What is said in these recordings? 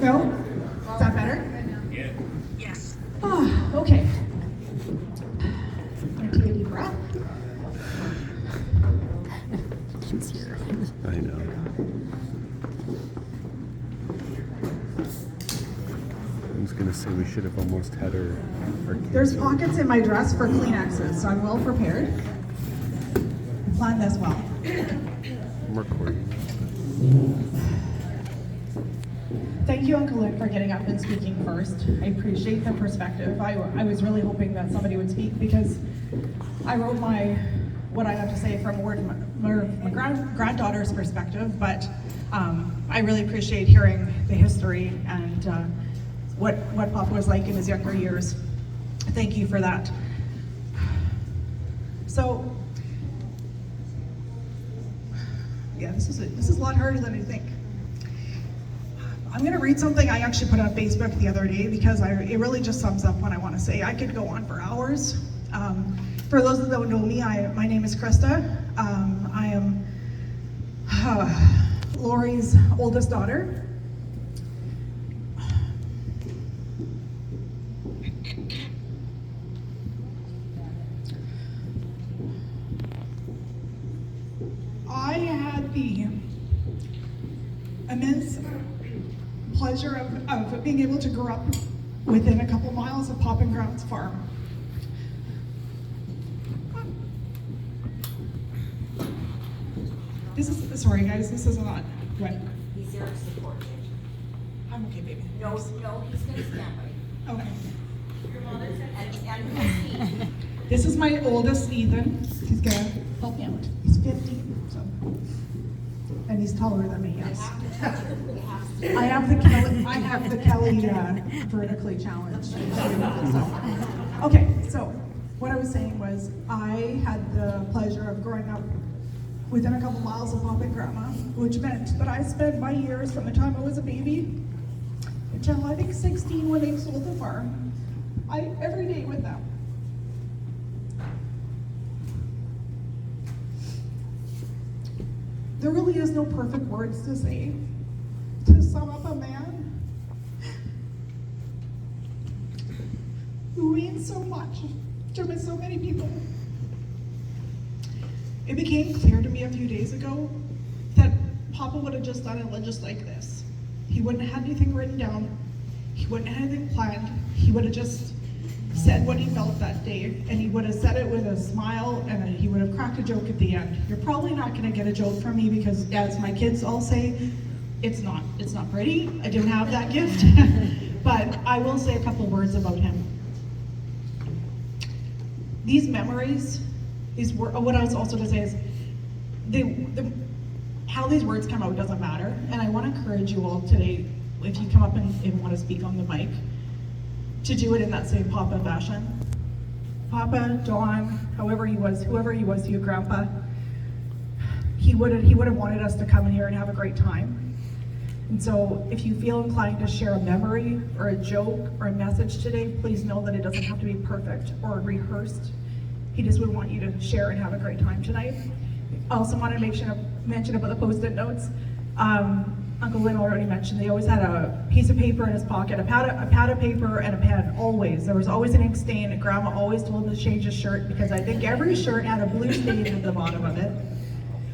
No? Is that better? Yeah. Yes. Oh, okay. I'm gonna take a deep breath. I know. I was gonna say we should have almost had our There's pockets in my dress for Kleenexes, so I'm well prepared. I planned this well. I'm recording. Thank you, Uncle Luke, for getting up and speaking first. I appreciate the perspective. I was really hoping that somebody would speak because I wrote what I have to say from my granddaughter's perspective, but I really appreciate hearing the history and what Papa was like in his younger years. Thank you for that. So, yeah, this is a lot harder than I think. I'm going to read something I actually put on Facebook the other day because it really just sums up what I want to say. I could go on for hours. For those that don't know me, my name is Christa. I am Lori's oldest daughter. I had the immense pleasure of being able to grow up within a couple miles of Pop and Ground's farm. Sorry guys, this is not what. He's there to support you. I'm okay, baby. No, he's gonna stand by you. Okay. Your mother said, and This is my oldest, Ethan. He's gonna help me out. He's 50, so. And he's taller than me, yes. I have the Kelly vertically challenged. So. Okay, so what I was saying was I had the pleasure of growing up within a couple miles of Pop and Grandma, which meant that I spent my years from the time I was a baby until I think 16 when they sold the farm. Every day with them. There really is no perfect words to say to sum up a man who means so much to so many people. It became clear to me a few days ago that Papa would have just done it just like this. He wouldn't have had anything written down. He wouldn't have anything planned. He would have just said what he felt that day, and he would have said it with a smile, and he would have cracked a joke at the end. You're probably not going to get a joke from me because, as my kids all say, it's not pretty. I didn't have that gift, but I will say a couple words about him. These memories, what I was also going to say is, how these words come out doesn't matter, and I want to encourage you all today, if you come up and want to speak on the mic, to do it in that same Papa fashion. Papa, Don, whoever he was to you, Grandpa, he would have wanted us to come in here and have a great time. And so if you feel inclined to share a memory or a joke or a message today, please know that it doesn't have to be perfect or rehearsed. He just would want you to share and have a great time tonight. I also want to mention about the Post-it notes. Uncle Lynn already mentioned they always had a piece of paper in his pocket, a pad of paper and a pen, always. There was always an ink stain, and Grandma always told him to change his shirt because I think every shirt had a blue stain at the bottom of it.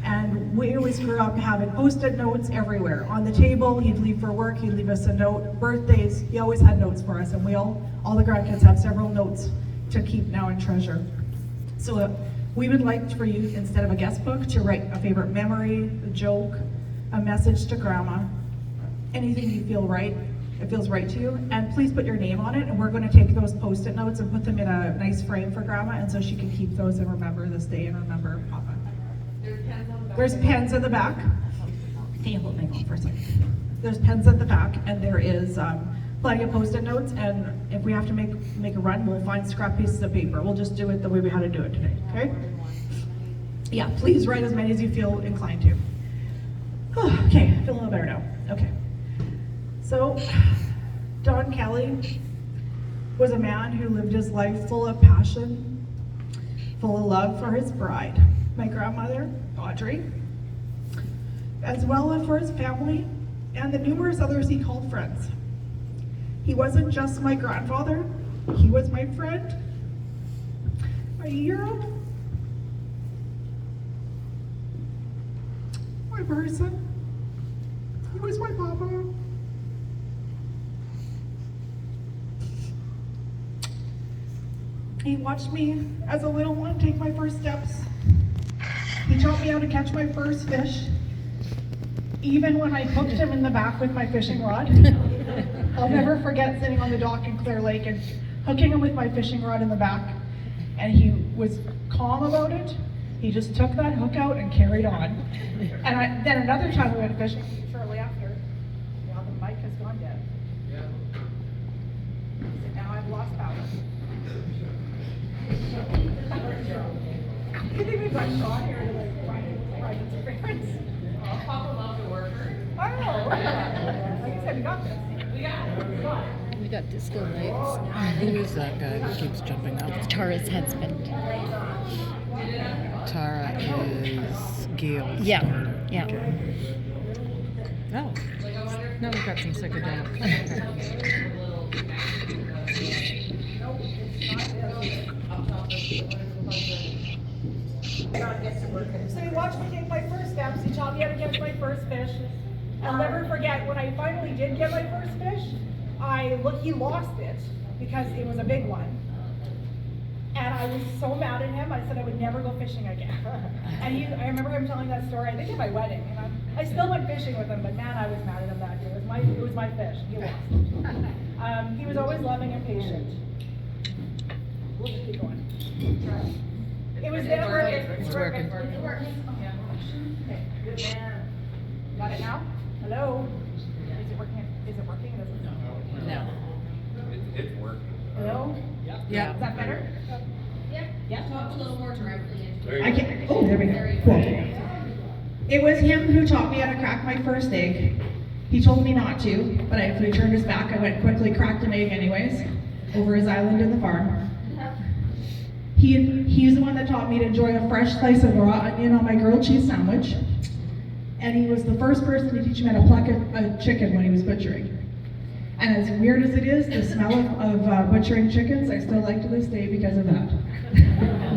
And we always grew up having Post-it notes everywhere. On the table, he'd leave for work, he'd leave us a note. Birthdays, he always had notes for us, and we all the grandkids have several notes to keep now and treasure. So we would like for you, instead of a guest book, to write a favorite memory, a joke, a message to Grandma, anything you feel right, it feels right to you, and please put your name on it, and we're going to take those Post-it notes and put them in a nice frame for Grandma, and so she can keep those and remember this day and remember Papa. There's pens at the back. Can you hold my phone for a second? There's pens at the back, and there is plenty of Post-it notes, and if we have to make a run, we'll find scrap pieces of paper. We'll just do it the way we had to do it today, okay? Yeah, please write as many as you feel inclined to. Okay, I feel a little better now. Okay. So, Don Kelly was a man who lived his life full of passion, full of love for his bride, my grandmother, Audrey, as well as for his family, and the numerous others he called friends. He wasn't just my grandfather, he was my friend, my hero, my person. He was my papa. He watched me as a little one take my first steps. He taught me how to catch my first fish, even when I hooked him in the back with my fishing rod. I'll never forget sitting on the dock in Clear Lake and hooking him with my fishing rod in the back, and he was calm about it. He just took that hook out and carried on. And then another time we went fishing shortly after. Now the mic has gone dead. And now I've lost power. You think we've got Sean here to like private interference? Papa loved a worker. I don't know. Like I said, we got this. We got it. We got disco lights. Who is that guy that keeps jumping up? Tara's husband. Tara is Gail's Yeah, daughter. yeah. Okay. Oh, now we've got some psychedelics. So he watched me take my first steps. He taught me how to catch my first fish. I'll never forget when I finally did get my first fish. He lost it because it was a big one, and I was so mad at him. I said I would never go fishing again. And I remember him telling that story. I think at my wedding, and I still went fishing with him. But man, I was mad at him that day. It was my fish. He lost it. He was always loving and patient. We'll just keep going. It was never. It's working. Okay, good man. Got it now? Hello? Is it working? Is it working? No. It's working. Hello? Yeah. Is that better? Yeah, talk a little more directly into There you I go. can, oh, there we go. Cool. It was him who taught me how to crack my first egg. He told me not to, but if he turned his back, I went quickly cracked an egg anyways, over his island in the farm. He's the one that taught me to enjoy a fresh slice of raw onion on my grilled cheese sandwich. And he was the first person to teach me how to pluck a chicken when he was butchering. And as weird as it is, the smell of butchering chickens, I still like to this day because of that.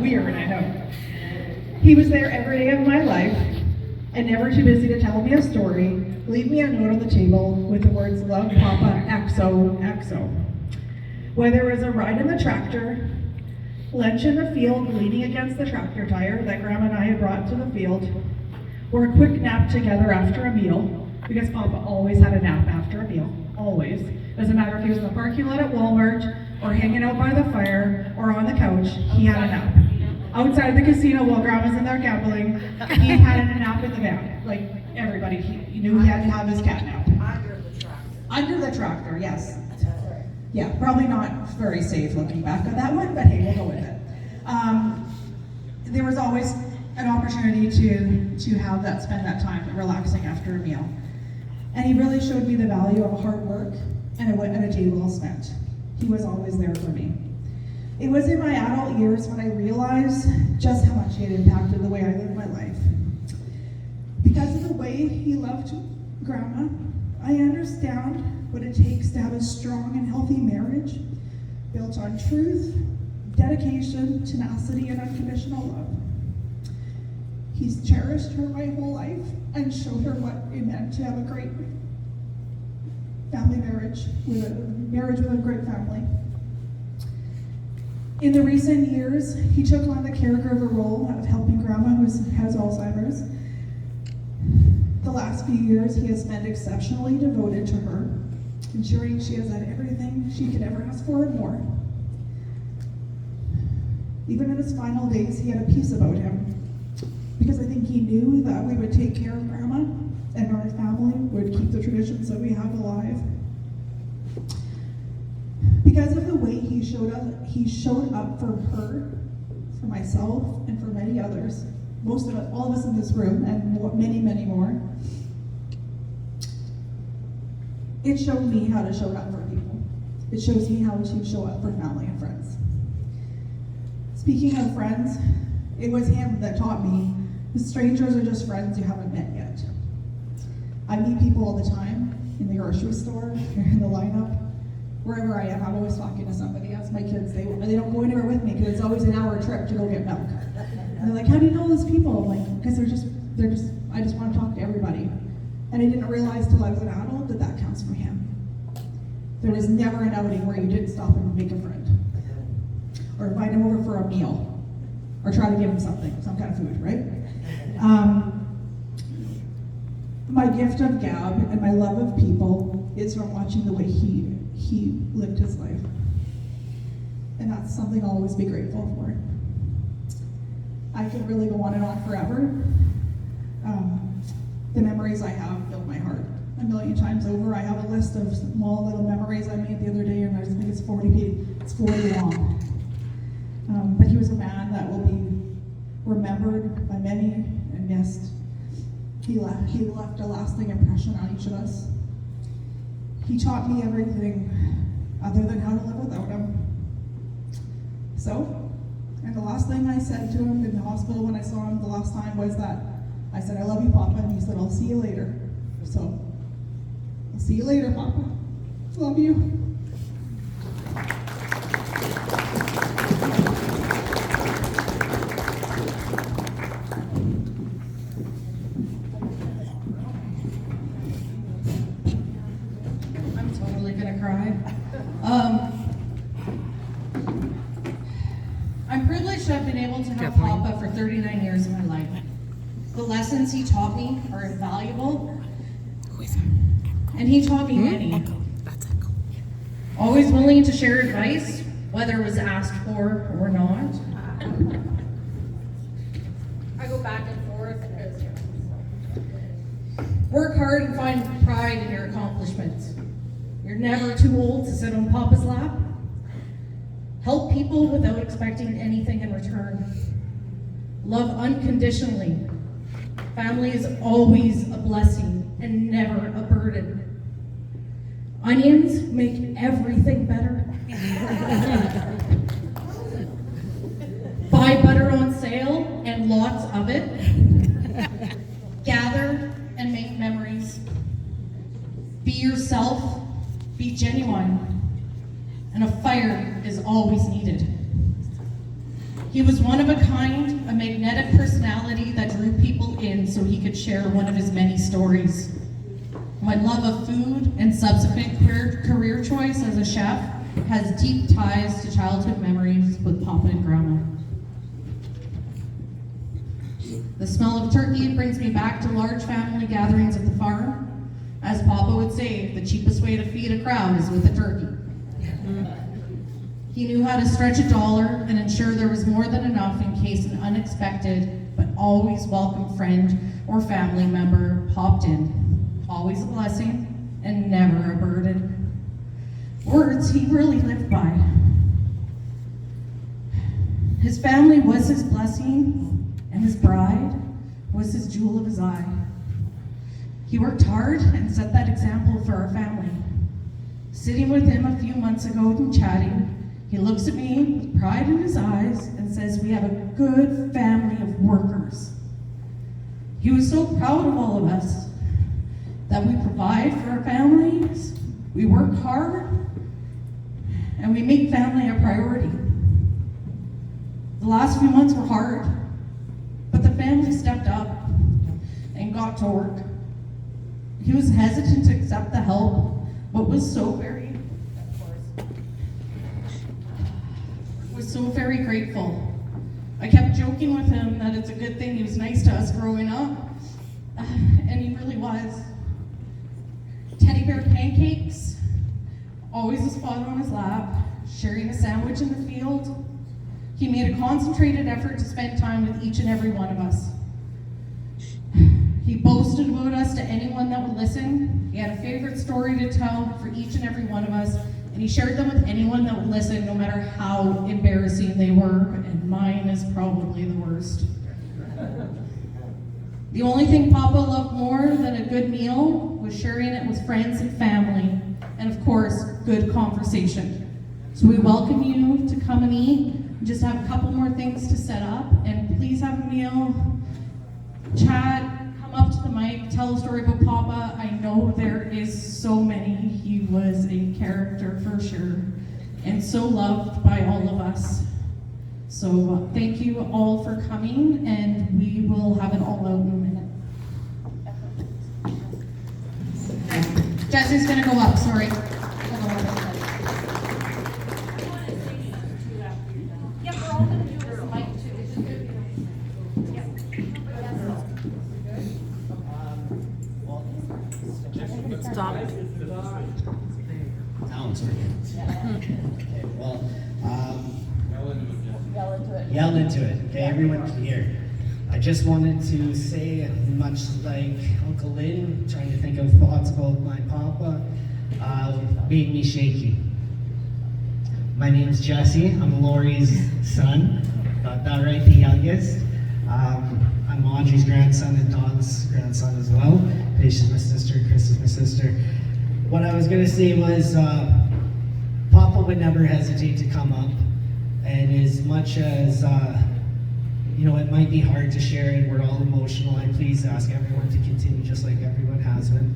Weird, I know. He was there every day of my life, and never too busy to tell me a story, leave me a note on the table with the words, "Love Papa, XO, XO." Whether it was a ride in the tractor, lunch in the field leaning against the tractor tire that Grandma and I had brought to the field, or a quick nap together after a meal, because Papa always had a nap after a meal, always. Doesn't matter if he was in the parking lot at Walmart, or hanging out by the fire, or on the couch, he had a nap. Outside the casino while Grandma's in there gambling, he had a nap in the van. Like everybody, he knew he had to have his cat nap. under the tractor. Under the tractor, yes. Yeah, probably not very safe looking back on that one, but hey, we'll go with it. There was always an opportunity to have that, spend that time relaxing after a meal. And he really showed me the value of hard work and a day well spent. He was always there for me. It was in my adult years when I realized just how much he had impacted the way I lived my life. Because of the way he loved Grandma, I understand what it takes to have a strong and healthy marriage built on truth, dedication, tenacity, and unconditional love. He's cherished her my whole life and showed her what it meant to have a great family marriage, with a great family. In the recent years, he took on the caregiver role of helping Grandma who has Alzheimer's. The last few years, he has been exceptionally devoted to her, ensuring she has had everything she could ever ask for and more. Even in his final days, he had a peace about him, because I think he knew that we would take care of Grandma and our family would keep the traditions that we have alive. Because of the way he showed up for her, for myself, and for many others, most of us, all of us in this room, and many, many more, it showed me how to show up for people. It shows me how to show up for family and friends. Speaking of friends, it was him that taught me strangers are just friends you haven't met yet. I meet people all the time in the grocery store, in the lineup, wherever I am. I'm always talking to somebody. Ask my kids, they don't go anywhere with me because it's always an hour trip to go get milk. And they're like, how do you know those people? I'm like, because I just want to talk to everybody. And I didn't realize till I was an adult that that counts for him. There was never an outing where you didn't stop and make a friend. Or invite him over for a meal. Or try to give him something, some kind of food, right? My gift of gab and my love of people is from watching the way he lived his life. And that's something I'll always be grateful for. I could really go on and on forever. The memories I have fill my heart a million times over. I have a list of small little memories I made the other day, and I just think it's 40 long. But he was a man that will be remembered by many and missed. He left a lasting impression on each of us. He taught me everything other than how to live without him. So, and the last thing I said to him in the hospital when I saw him the last time was that I said, I love you, Papa, and he said, I'll see you later. So, I'll see you later, Papa. Love you. I'm totally gonna cry. I'm privileged to have been able to have Kathleen. Papa for 39 years of my life. The lessons he taught me are invaluable, and he taught me many. Always willing to share advice, whether it was asked for or not. I go back and forth because work hard and find pride in your accomplishments. You're never too old to sit on Papa's lap. Help people without expecting anything in return. Love unconditionally. Family is always a blessing and never a burden. Onions make everything better. Buy butter on sale and lots of it. Gather and make memories. Be yourself, be genuine, and a fire is always needed. He was one of a kind, a magnetic personality that drew people in so he could share one of his many stories. My love of food and subsequent career choice as a chef has deep ties to childhood memories with Papa and Grandma. The smell of turkey brings me back to large family gatherings at the farm. As Papa would say, the cheapest way to feed a crowd is with a turkey. He knew how to stretch $1 and ensure there was more than enough in case an unexpected but always welcome friend or family member popped in. Always a blessing and never a burden. Words he really lived by. His family was his blessing, and his bride was his jewel of his eye. He worked hard and set that example for our family. Sitting with him a few months ago and chatting, he looks at me with pride in his eyes and says, we have a good family of workers. He was so proud of all of us, that we provide for our families, we work hard, and we make family a priority. The last few months were hard, but the family stepped up and got to work. He was hesitant to accept the help, but was so very grateful. I kept joking with him that it's a good thing he was nice to us growing up, and he really was. Teddy bear pancakes, always a spot on his lap, sharing a sandwich in the field. He made a concentrated effort to spend time with each and every one of us. He boasted about us to anyone that would listen. He had a favorite story to tell for each and every one of us, and he shared them with anyone that would listen, no matter how embarrassing they were, and mine is probably the worst. The only thing Papa loved more than a good meal was sharing it with friends and family, and of course, good conversation. So we welcome you to come and eat. We just have a couple more things to set up, and please have a meal, chat, come up to the mic, tell a story about Papa. know there is so many. He was a character for sure, and so loved by all of us. So thank you all for coming, and we will have it all out in a minute. Jesse's gonna go up, sorry. Yep, we're all gonna do this mic too. It's just good. Stop. Sounds okay, well, yell into it. Okay, everyone can hear. I just wanted to say, much like Uncle Lynn, trying to think of thoughts about my papa, made me shaky. My name's Jesse. I'm Lori's son. Got that right, the youngest. I'm Audrey's grandson and Don's grandson as well. Patient's my sister, Christa's my sister. What I was gonna say was, Papa would never hesitate to come up, and as much as, it might be hard to share it, we're all emotional, I please ask everyone to continue just like everyone has been.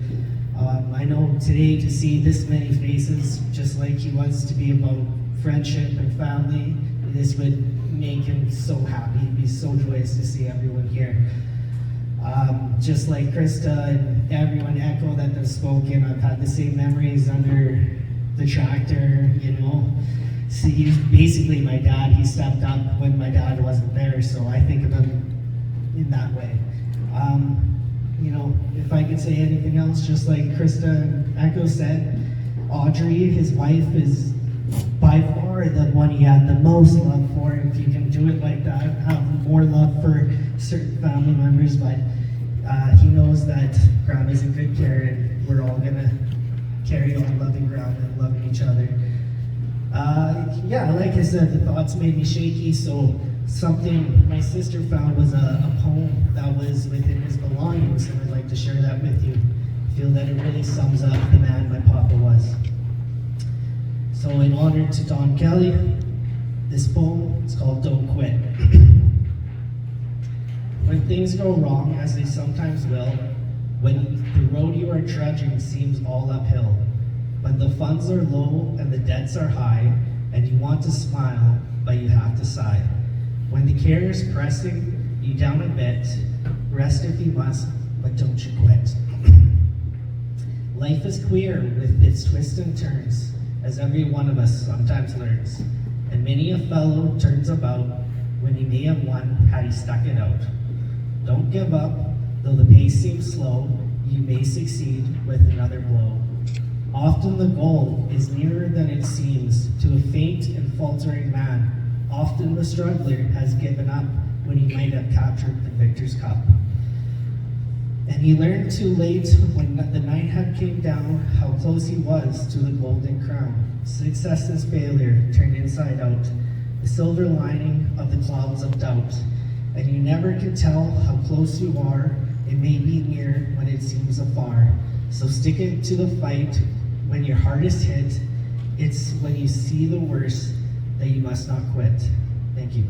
I know today to see this many faces, just like he wants to be about friendship and family, this would make him so happy. He'd be so joyous to see everyone here. Just like Christa and everyone echo that they've spoken, I've had the same memories under the tractor, See, he's basically my dad. He stepped up when my dad wasn't there, so I think of him in that way. If I could say anything else, just like Christa and Echo said, Audrey, his wife, is by far the one he had the most love for. If you can do it like that, have more love for certain family members, but he knows that Grandma's in good care, and we're all gonna carry on loving Grandma and loving each other. Like I said, the thoughts made me shaky, so something my sister found was a poem that was within his belongings, and I'd like to share that with you. I feel that it really sums up the man my papa was. So in honor to Don Kelly, this poem is called Don't Quit. When things go wrong, as they sometimes will, when the road you are trudging seems all uphill, when the funds are low and the debts are high, and you want to smile, but you have to sigh. When the care is pressing you down a bit, rest if you must, but don't you quit. Life is queer with its twists and turns, as every one of us sometimes learns, and many a fellow turns about when he may have won had he stuck it out. Don't give up, though the pace seems slow, you may succeed with another blow. Often the goal is nearer than it seems to a faint and faltering man. Often the struggler has given up when he might have captured the victor's cup. And he learned too late when the night had came down how close he was to the golden crown. Success is failure turned inside out, the silver lining of the clouds of doubt. And you never can tell how close you are, it may be near when it seems afar. So stick it to the fight when your heart is hit. It's when you see the worst that you must not quit. Thank you.